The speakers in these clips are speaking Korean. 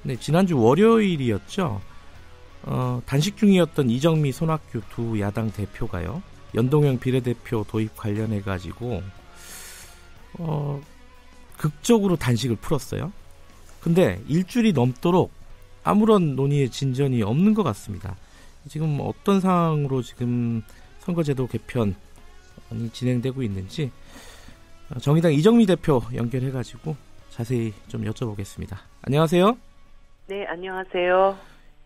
네, 지난주 월요일이었죠. 단식 중이었던 이정미, 손학규 두 야당 대표가요. 연동형 비례대표 도입 관련해가지고 극적으로 단식을 풀었어요. 근데 일주일이 넘도록 아무런 논의의 진전이 없는 것 같습니다. 지금 어떤 상황으로 지금 선거제도 개편이 진행되고 있는지 정의당 이정미 대표 연결해가지고 자세히 좀 여쭤보겠습니다. 안녕하세요. 네, 안녕하세요.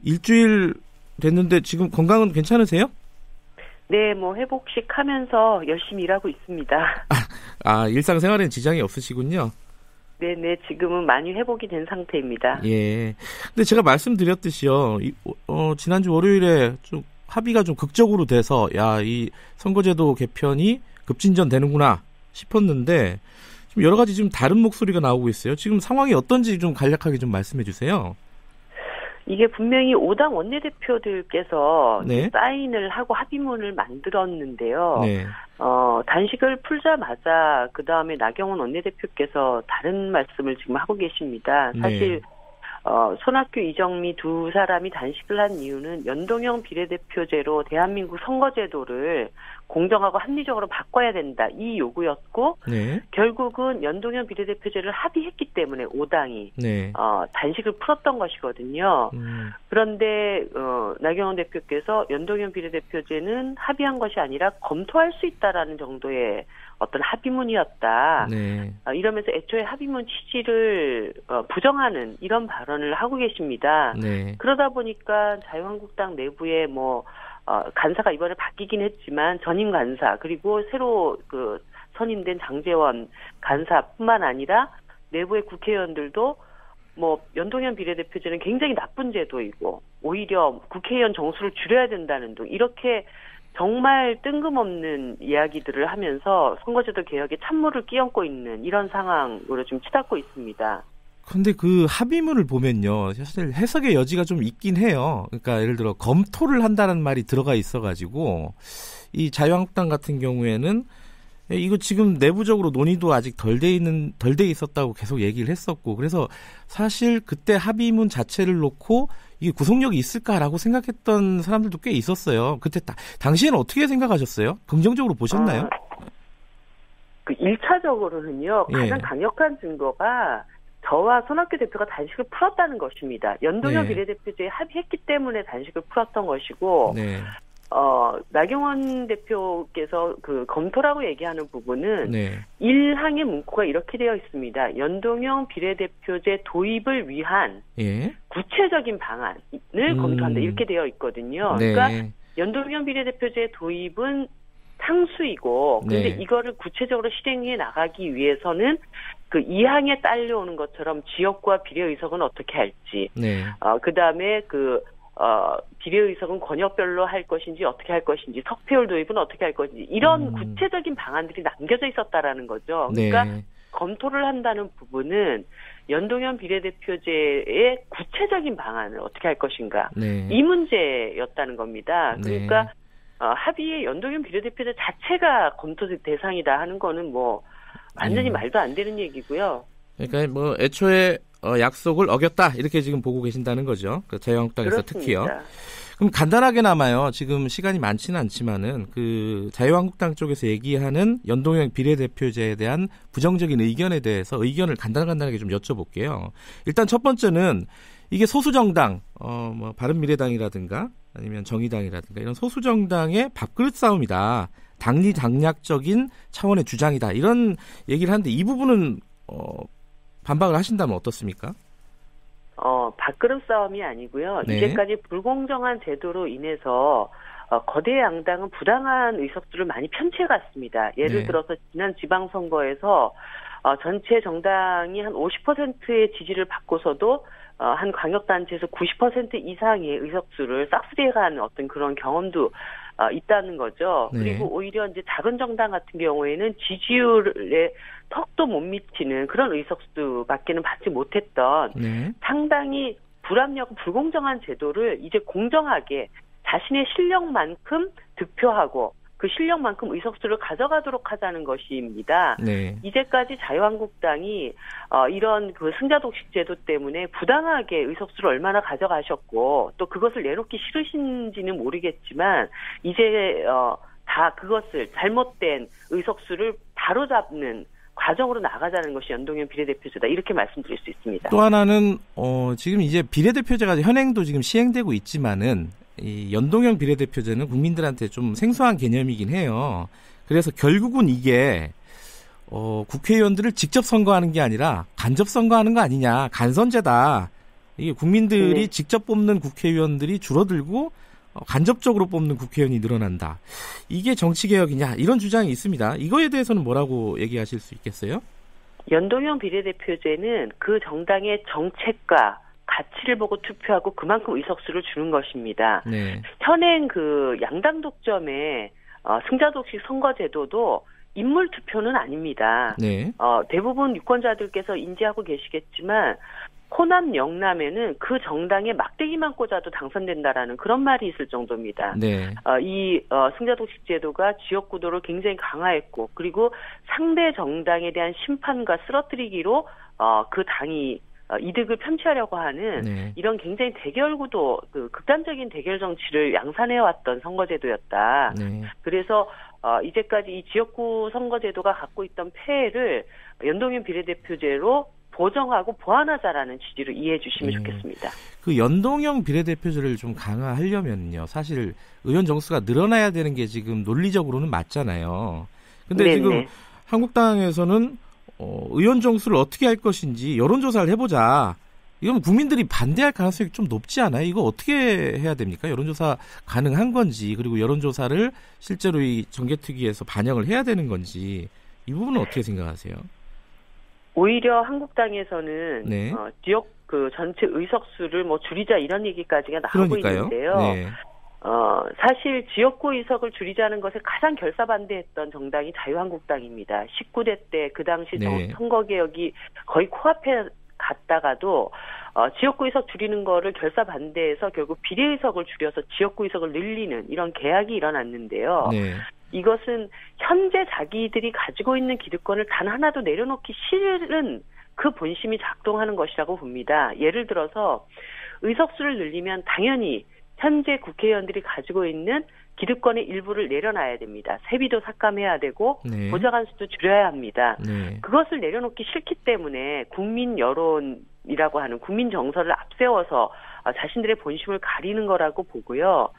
일주일 됐는데 지금 건강은 괜찮으세요? 네, 회복식 하면서 열심히 일하고 있습니다. 일상생활에는 지장이 없으시군요. 네네, 지금은 많이 회복이 된 상태입니다. 예. 근데 제가 말씀드렸듯이요, 지난주 월요일에 좀 합의가 좀 극적으로 돼서, 이 선거제도 개편이 급진전 되는구나 싶었는데, 좀 여러 가지 좀 다른 목소리가 나오고 있어요. 지금 상황이 어떤지 좀 간략하게 좀 말씀해 주세요. 이게 분명히 5당 원내대표들께서 네. 사인을 하고 합의문을 만들었는데요. 네. 단식을 풀자마자 그 다음에 나경원 원내대표께서 다른 말씀을 지금 하고 계십니다. 사실 손학규, 이정미 두 사람이 단식을 한 이유는 연동형 비례대표제로 대한민국 선거제도를 공정하고 합리적으로 바꿔야 된다. 이 요구였고 네. 결국은 연동형 비례대표제를 합의했기 때문에 5당이 단식을 풀었던 것이거든요. 그런데 나경원 대표께서 연동형 비례대표제는 합의한 것이 아니라 검토할 수 있다라는 정도의 어떤 합의문이었다. 네. 이러면서 애초에 합의문 취지를 부정하는 이런 발언을 하고 계십니다. 네. 그러다 보니까 자유한국당 내부에 간사가 이번에 바뀌긴 했지만 전임 간사 그리고 새로 선임된 장제원 간사뿐만 아니라 내부의 국회의원들도 연동형 비례대표제는 굉장히 나쁜 제도이고 오히려 국회의원 정수를 줄여야 된다는 등 이렇게 정말 뜬금없는 이야기들을 하면서 선거제도 개혁에 찬물을 끼얹고 있는 이런 상황으로 좀 치닫고 있습니다. 근데 그 합의문을 보면요, 사실 해석의 여지가 좀 있긴 해요. 그러니까 예를 들어 검토를 한다는 말이 들어가 있어가지고 이 자유한국당 같은 경우에는 이거 지금 내부적으로 논의도 아직 덜 돼 있었다고 계속 얘기를 했었고, 그래서 사실 그때 합의문 자체를 놓고 이게 구속력이 있을까라고 생각했던 사람들도 꽤 있었어요. 그때 당시에는 어떻게 생각하셨어요? 긍정적으로 보셨나요? 1차적으로는요, 가장 강력한 증거가 저와 손학규 대표가 단식을 풀었다는 것입니다. 연동형 비례대표제에 합의했기 때문에 단식을 풀었던 것이고, 나경원 대표께서 검토라고 얘기하는 부분은 1항의 문구가 이렇게 되어 있습니다. 연동형 비례대표제 도입을 위한 구체적인 방안을 검토한다. 이렇게 되어 있거든요. 그러니까 연동형 비례대표제 도입은 상수이고 근데 이거를 구체적으로 실행해 나가기 위해서는 그 2항에 딸려오는 것처럼 지역구와 비례의석은 어떻게 할지 그다음에 비례의석은 권역별로 할 것인지 어떻게 할 것인지 석패율 도입은 어떻게 할 것인지 이런 구체적인 방안들이 남겨져 있었다라는 거죠. 그러니까 검토를 한다는 부분은 연동형 비례대표제의 구체적인 방안을 어떻게 할 것인가 이 문제였다는 겁니다. 그러니까 합의의 연동형 비례대표제 자체가 검토 대상이다 하는 거는 완전히 말도 안 되는 얘기고요. 그러니까 애초에 약속을 어겼다 이렇게 지금 보고 계신다는 거죠. 자유한국당에서 그렇습니다. 특히요. 그럼 간단하게나마요. 지금 시간이 많지는 않지만은 자유한국당 쪽에서 얘기하는 연동형 비례대표제에 대한 부정적인 의견에 대해서 의견을 간단하게 좀 여쭤볼게요. 일단 첫 번째는 이게 소수정당, 바른미래당이라든가 아니면 정의당이라든가 이런 소수정당의 밥그릇 싸움이다. 당리당략적인 차원의 주장이다. 이런 얘기를 하는데 이 부분은 반박을 하신다면 어떻습니까? 밥그릇 싸움이 아니고요. 이제까지 불공정한 제도로 인해서 거대 양당은 부당한 의석수를 많이 편취해갔습니다. 예를 들어서 지난 지방선거에서 전체 정당이 한 50%의 지지를 받고서도 한 광역단체에서 90% 이상의 의석수를 싹쓸이해가는 어떤 그런 경험도 있다는 거죠. 그리고 오히려 이제 작은 정당 같은 경우에는 지지율에 턱도 못 미치는 그런 의석수밖에는 받지 못했던 상당히 불합리하고 불공정한 제도를 이제 공정하게 자신의 실력만큼 득표하고 그 실력만큼 의석수를 가져가도록 하자는 것입니다. 네. 이제까지 자유한국당이 이런 그 승자독식 제도 때문에 부당하게 의석수를 얼마나 가져가셨고 또 그것을 내놓기 싫으신지는 모르겠지만 이제 다 그것을 잘못된 의석수를 바로잡는 과정으로 나가자는 것이 연동형 비례대표제다. 이렇게 말씀드릴 수 있습니다. 또 하나는 지금 이제 비례대표제가 현행도 지금 시행되고 있지만은 이 연동형 비례대표제는 국민들한테 좀 생소한 개념이긴 해요. 그래서 결국은 이게 국회의원들을 직접 선거하는 게 아니라 간접 선거하는 거 아니냐, 간선제다. 이게 국민들이 네. 직접 뽑는 국회의원들이 줄어들고 간접적으로 뽑는 국회의원이 늘어난다. 이게 정치개혁이냐, 이런 주장이 있습니다. 이거에 대해서는 뭐라고 얘기하실 수 있겠어요? 연동형 비례대표제는 그 정당의 정책과 가치를 보고 투표하고 그만큼 의석수를 주는 것입니다. 네. 현행 그 양당 독점의 승자독식 선거제도도 인물 투표는 아닙니다. 네. 대부분 유권자들께서 인지하고 계시겠지만 호남, 영남에는 그 정당의 막대기만 꽂아도 당선된다라는 그런 말이 있을 정도입니다. 네. 이 승자독식 제도가 지역구도를 굉장히 강화했고 그리고 상대 정당에 대한 심판과 쓰러뜨리기로 그 당이 이득을 편취하려고 하는 네. 이런 굉장히 대결구도, 극단적인 대결 정치를 양산해왔던 선거제도였다. 네. 그래서 이제까지 이 지역구 선거제도가 갖고 있던 폐해를 연동형 비례대표제로 보정하고 보완하자라는 취지로 이해해 주시면 좋겠습니다. 그 연동형 비례대표제를 좀 강화하려면요, 사실 의원 정수가 늘어나야 되는 게 지금 논리적으로는 맞잖아요. 근데 네네. 지금 한국당에서는 의원 정수를 어떻게 할 것인지 여론조사를 해보자. 이건 국민들이 반대할 가능성이 좀 높지 않아요? 이거 어떻게 해야 됩니까? 여론조사 가능한 건지, 그리고 여론조사를 실제로 이 정개특위에서 반영을 해야 되는 건지, 이 부분은 어떻게 생각하세요? 오히려 한국당에서는 네. 지역 그 전체 의석수를 줄이자 이런 얘기까지가 나오고 그러니까요. 있는데요. 네. 사실 지역구 의석을 줄이자는 것에 가장 결사반대했던 정당이 자유한국당입니다. 19대 때 그 당시 네. 선거개혁이 거의 코앞에 갔다가도 지역구 의석 줄이는 거를 결사반대해서 결국 비례의석을 줄여서 지역구 의석을 늘리는 이런 계약이 일어났는데요. 네. 이것은 현재 자기들이 가지고 있는 기득권을 단 하나도 내려놓기 싫은 그 본심이 작동하는 것이라고 봅니다. 예를 들어서 의석수를 늘리면 당연히 현재 국회의원들이 가지고 있는 기득권의 일부를 내려놔야 됩니다. 세비도 삭감해야 되고 네. 보좌관수도 줄여야 합니다. 네. 그것을 내려놓기 싫기 때문에 국민 여론이라고 하는 국민 정서를 앞세워서 자신들의 본심을 가리는 거라고 보고요.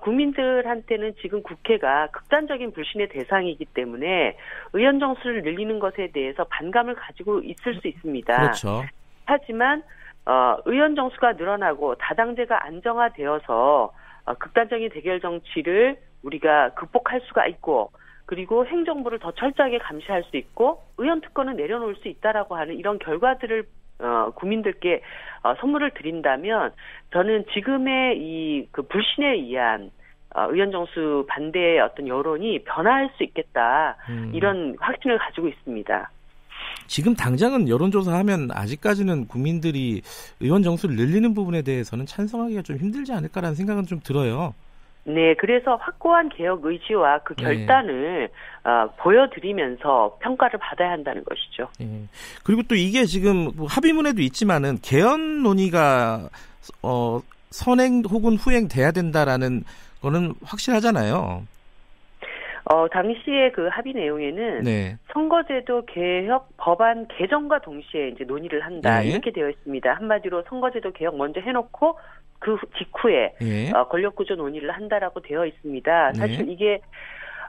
국민들한테는 지금 국회가 극단적인 불신의 대상이기 때문에 의원 정수를 늘리는 것에 대해서 반감을 가지고 있을 수 있습니다. 그렇죠. 하지만 의원 정수가 늘어나고 다당제가 안정화되어서 극단적인 대결 정치를 우리가 극복할 수가 있고 그리고 행정부를 더 철저하게 감시할 수 있고 의원 특권을 내려놓을 수 있다라고 하는 이런 결과들을 국민들께 선물을 드린다면 저는 지금의 이 그 불신에 의한 의원 정수 반대의 어떤 여론이 변화할 수 있겠다 이런 확신을 가지고 있습니다. 지금 당장은 여론조사하면 아직까지는 국민들이 의원 정수를 늘리는 부분에 대해서는 찬성하기가 좀 힘들지 않을까라는 생각은 좀 들어요. 네, 그래서 확고한 개혁 의지와 그 결단을 보여드리면서 평가를 받아야 한다는 것이죠. 네. 그리고 또 이게 지금 합의문에도 있지만은 개헌 논의가 선행 혹은 후행돼야 된다라는 거는 확실하잖아요. 당시에 그 합의 내용에는 네. 선거제도 개혁 법안 개정과 동시에 이제 논의를 한다 네. 이렇게 되어 있습니다. 한마디로 선거제도 개혁 먼저 해놓고 그 직후에 네. 권력구조 논의를 한다라고 되어 있습니다. 사실 네. 이게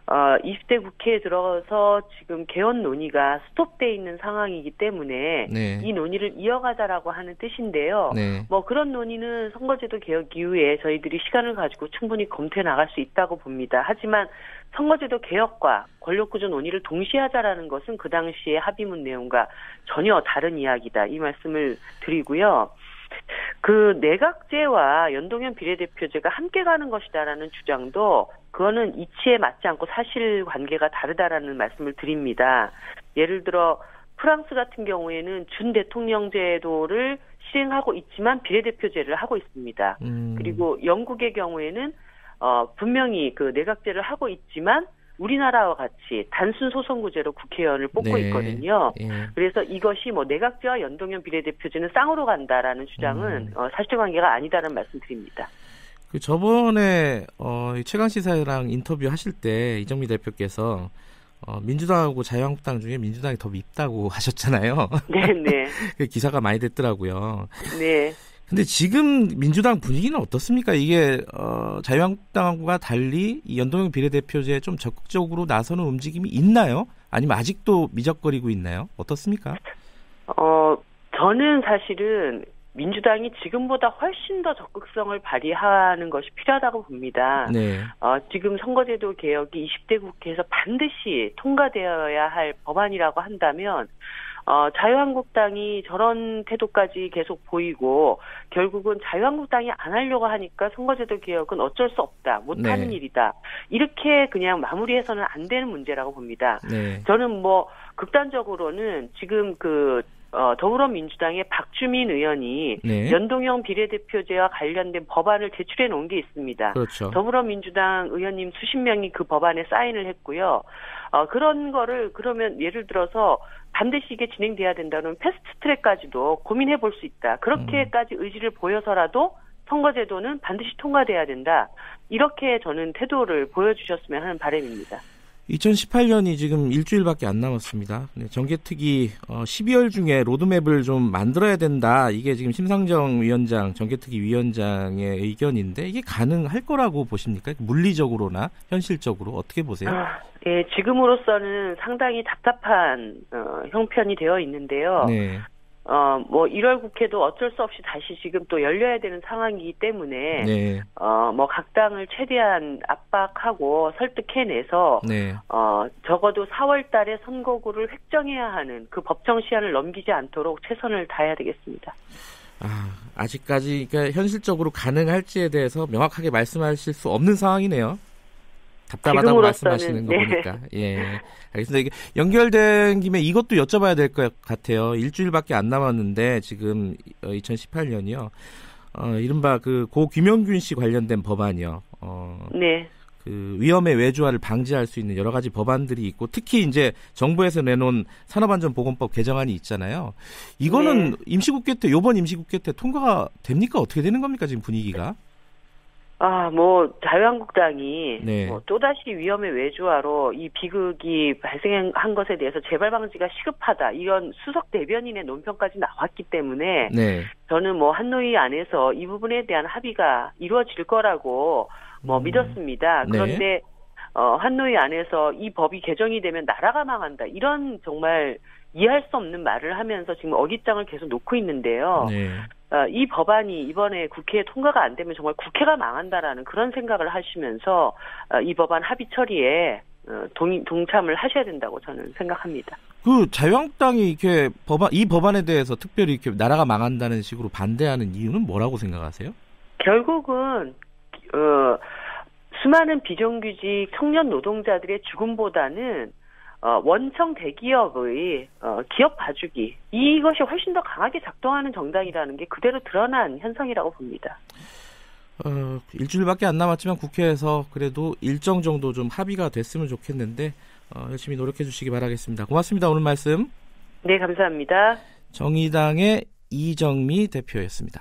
20대 국회에 들어서 지금 개헌 논의가 스톱돼 있는 상황이기 때문에 네. 이 논의를 이어가자라고 하는 뜻인데요. 네. 그런 논의는 선거제도 개혁 이후에 저희들이 시간을 가지고 충분히 검토해 나갈 수 있다고 봅니다. 하지만 선거제도 개혁과 권력구조 논의를 동시에 하자라는 것은 그 당시의 합의문 내용과 전혀 다른 이야기다. 이 말씀을 드리고요. 그 내각제와 연동형 비례대표제가 함께 가는 것이다라는 주장도 그거는 이치에 맞지 않고 사실관계가 다르다라는 말씀을 드립니다. 예를 들어 프랑스 같은 경우에는 준대통령제도를 실행하고 있지만 비례대표제를 하고 있습니다. 그리고 영국의 경우에는 분명히 그 내각제를 하고 있지만 우리나라와 같이 단순 소선구제로 국회의원을 뽑고 네. 있거든요. 예. 그래서 이것이 뭐 내각제와 연동형 비례대표제는 쌍으로 간다라는 주장은 사실관계가 아니다라는 말씀드립니다. 그 저번에 최강시사랑 인터뷰 하실 때 이정미 대표께서 민주당하고 자유한국당 중에 민주당이 더 밉다고 하셨잖아요. 네네. 그 기사가 많이 됐더라고요. 네. 근데 지금 민주당 분위기는 어떻습니까? 이게 자유한국당과 달리 이 연동형 비례대표제에 좀 적극적으로 나서는 움직임이 있나요? 아니면 아직도 미적거리고 있나요? 어떻습니까? 저는 사실은 민주당이 지금보다 훨씬 더 적극성을 발휘하는 것이 필요하다고 봅니다. 네. 지금 선거제도 개혁이 20대 국회에서 반드시 통과되어야 할 법안이라고 한다면 자유한국당이 저런 태도까지 계속 보이고 결국은 자유한국당이 안 하려고 하니까 선거제도 개혁은 어쩔 수 없다. 못하는 네. 일이다. 이렇게 그냥 마무리해서는 안 되는 문제라고 봅니다. 네. 저는 뭐 극단적으로는 지금 더불어민주당의 박주민 의원이 네. 연동형 비례대표제와 관련된 법안을 제출해 놓은 게 있습니다. 그렇죠. 더불어민주당 의원님 수십 명이 그 법안에 사인을 했고요. 그런 거를 그러면 예를 들어서 반드시 이게 진행돼야 된다는 패스트트랙까지도 고민해 볼 수 있다. 그렇게까지 의지를 보여서라도 선거제도는 반드시 통과돼야 된다. 이렇게 저는 태도를 보여주셨으면 하는 바람입니다. 2018년이 지금 일주일밖에 안 남았습니다. 정개특위 12월 중에 로드맵을 좀 만들어야 된다. 이게 지금 심상정 위원장, 정개특위 위원장의 의견인데 이게 가능할 거라고 보십니까? 물리적으로나 현실적으로 어떻게 보세요? 예, 지금으로서는 상당히 답답한 형편이 되어 있는데요. 네. 뭐 1월 국회도 어쩔 수 없이 다시 지금 또 열려야 되는 상황이기 때문에 네. 뭐 각 당을 최대한 압박하고 설득해내서 네. 적어도 4월 달에 선거구를 획정해야 하는 그 법정 시한을 넘기지 않도록 최선을 다해야 되겠습니다. 아직까지 그러니까 현실적으로 가능할지에 대해서 명확하게 말씀하실 수 없는 상황이네요. 답답하다고 말씀하시는 거 네. 보니까. 예. 알겠습니다. 이게 연결된 김에 이것도 여쭤봐야 될 것 같아요. 일주일밖에 안 남았는데 지금 2018년이요. 이른바 그 고 김영균 씨 관련된 법안이요. 네. 그 위험의 외주화를 방지할 수 있는 여러 가지 법안들이 있고 특히 이제 정부에서 내놓은 산업안전보건법 개정안이 있잖아요. 이거는 네. 임시국회 때 이번 임시국회 때 통과가 됩니까? 어떻게 되는 겁니까? 지금 분위기가? 뭐 자유한국당이 네. 뭐 또다시 위험의 외주화로 이 비극이 발생한 것에 대해서 재발 방지가 시급하다 이런 수석 대변인의 논평까지 나왔기 때문에 네. 저는 뭐 한노위 안에서 이 부분에 대한 합의가 이루어질 거라고 믿었습니다. 그런데 네. 한노위 안에서 이 법이 개정이 되면 나라가 망한다 이런 정말 이해할 수 없는 말을 하면서 지금 어깃장을 계속 놓고 있는데요. 네. 이 법안이 이번에 국회에 통과가 안 되면 정말 국회가 망한다라는 그런 생각을 하시면서 이 법안 합의 처리에 동참을 하셔야 된다고 저는 생각합니다. 그 자유한국당이 이렇게 이 법안에 대해서 특별히 이렇게 나라가 망한다는 식으로 반대하는 이유는 뭐라고 생각하세요? 결국은 수많은 비정규직 청년 노동자들의 죽음보다는 원청 대기업의 기업 봐주기 이것이 훨씬 더 강하게 작동하는 정당이라는 게 그대로 드러난 현상이라고 봅니다. 일주일밖에 안 남았지만 국회에서 그래도 일정 정도 좀 합의가 됐으면 좋겠는데 열심히 노력해 주시기 바라겠습니다. 고맙습니다. 오늘 말씀. 네, 감사합니다. 정의당의 이정미 대표였습니다.